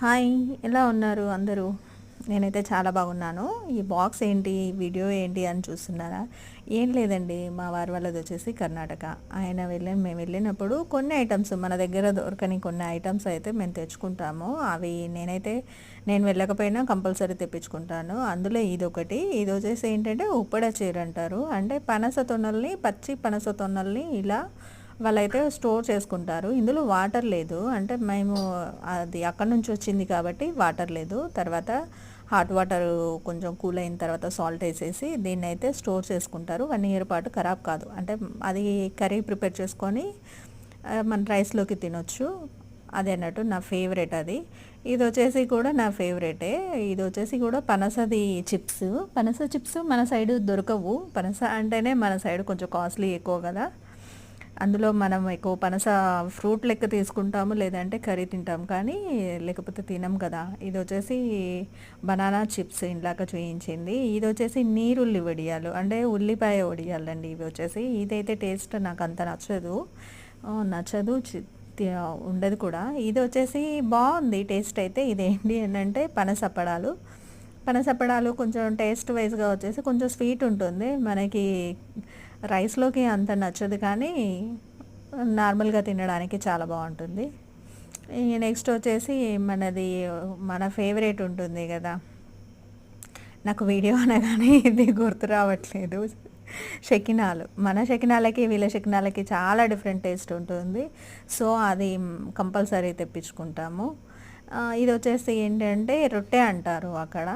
Hi, ఎలా ఉన్నారు అందరూ? నేనైతే చాలా బాగున్నాను. ఈ బాక్స్ ఏంటి, ఈ వీడియో ఏంటి అని చూస్తున్నారా? ఏం లేదండి, మా వారి వాళ్ళది వచ్చేసి కర్ణాటక. మేము వెళ్ళినప్పుడు కొన్ని ఐటమ్స్ మన దగ్గర దొరకని కొన్ని ఐటమ్స్ అయితే మేము తెచ్చుకుంటాము. అవి నేను వెళ్ళకపోయినా కంపల్సరీ తెప్పించుకుంటాను. అందులో ఇదొకటి. ఇది వచ్చేసి ఏంటంటే ఉప్పడ చీర అంటారు. అంటే పనస తొన్నల్ని, పచ్చి పనస తొన్నల్ని ఇలా వాళ్ళైతే స్టోర్ చేసుకుంటారు. ఇందులో వాటర్ లేదు, అంటే మేము అది అక్కడ నుంచి వచ్చింది కాబట్టి వాటర్ లేదు. తర్వాత హాట్ వాటర్ కొంచెం కూల్ అయిన తర్వాత సాల్ట్ వేసేసి దీన్ని అయితే స్టోర్ చేసుకుంటారు. 1 ఇయర్ పాటు ఖరాబ్ కాదు. అంటే అది కర్రీ ప్రిపేర్ చేసుకొని మన రైస్లోకి తినొచ్చు. అది అన్నట్టు నా ఫేవరెట్ అది. ఇది వచ్చేసి కూడా నా ఫేవరెటే. ఇది వచ్చేసి కూడా పనసది చిప్స్. పనస చిప్స్ మన సైడ్ దొరకవు. పనస అంటేనే మన సైడ్ కొంచెం కాస్ట్లీ ఎక్కువ కదా. అందులో మనం ఎక్కువ పనస ఫ్రూట్ లెక్క తీసుకుంటాము, లేదంటే కర్రీ తింటాం, కానీ లేకపోతే తినం కదా. ఇది వచ్చేసి బనానా చిప్స్ ఇందాక చూయించింది. ఇది వచ్చేసి నీరుల్లి వడియాలు, అంటే ఉల్లిపాయ వడియాలండి. ఇవి వచ్చేసి ఇదైతే టేస్ట్ నాకు అంత నచ్చదు, ఉండదు కూడా. ఇది వచ్చేసి బాగుంది టేస్ట్ అయితే. ఇదేంటి అని అంటే పనసప్పడాలు. పనసప్పడాలు కొంచెం టేస్ట్ వైజ్గా వచ్చేసి కొంచెం స్వీట్ ఉంటుంది. మనకి రైస్లోకి అంత నచ్చదు, కానీ నార్మల్గా తినడానికి చాలా బాగుంటుంది. నెక్స్ట్ వచ్చేసి మన ఫేవరెట్ ఉంటుంది కదా, నాకు వీడియో అనగానే ఇది గుర్తు రావట్లేదు. షకినాలు. మన షకినాలకి వీళ్ళ షకినాలకి చాలా డిఫరెంట్ టేస్ట్ ఉంటుంది. సో అది కంపల్సరీ తెప్పించుకుంటాము. ఇది వచ్చేసి ఏంటంటే రొట్టె అంటారు అక్కడ.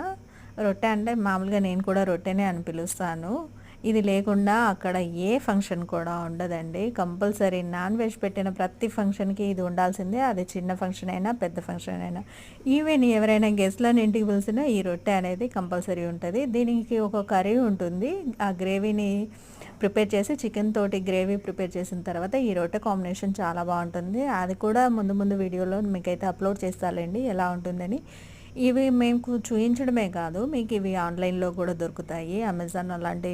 రొట్టె అంటే మామూలుగా నేను కూడా రొట్టెనే అని పిలుస్తాను. ఇది లేకుండా అక్కడ ఏ ఫంక్షన్ కూడా ఉండదండి. కంపల్సరీ నాన్ వెజ్ పెట్టిన ప్రతి ఫంక్షన్కి ఇది ఉండాల్సిందే. అది చిన్న ఫంక్షన్ అయినా పెద్ద ఫంక్షన్ అయినా, ఈవెన్ ఎవరైనా గెస్ట్లను ఇంటికి పిలిచినా ఈ రొట్టె అనేది కంపల్సరీ ఉంటుంది. దీనికి ఒక కర్రీ ఉంటుంది. ఆ గ్రేవీని ప్రిపేర్ చేసి చికెన్ తోటి గ్రేవీ ప్రిపేర్ చేసిన తర్వాత ఈ రొట్టె కాంబినేషన్ చాలా బాగుంటుంది. అది కూడా ముందు వీడియోలో మీకైతే అప్లోడ్ చేస్తానండి ఎలా ఉంటుందని. ఇవి మేము చూయించడమే కాదు, మీకు ఇవి ఆన్లైన్లో కూడా దొరుకుతాయి. అమెజాన్ అలాంటి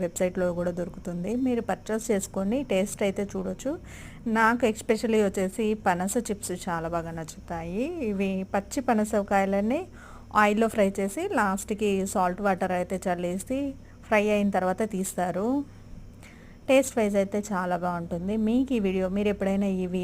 వెబ్సైట్లో కూడా దొరుకుతుంది. మీరు పర్చేస్ చేసుకొని టేస్ట్ అయితే చూడొచ్చు. నాకు ఎస్పెషల్లీ వచ్చేసి పనస చిప్స్ చాలా బాగా నచ్చుతాయి. ఇవి పచ్చి పనసకాయలని ఆయిల్లో ఫ్రై చేసి లాస్ట్కి సాల్ట్ వాటర్ అయితే చల్లేసి ఫ్రై అయిన తర్వాత తీస్తారు. టేస్ట్ వైజ్ అయితే చాలా బాగుంటుంది. మీకు ఈ వీడియో మీరు ఎప్పుడైనా ఇవి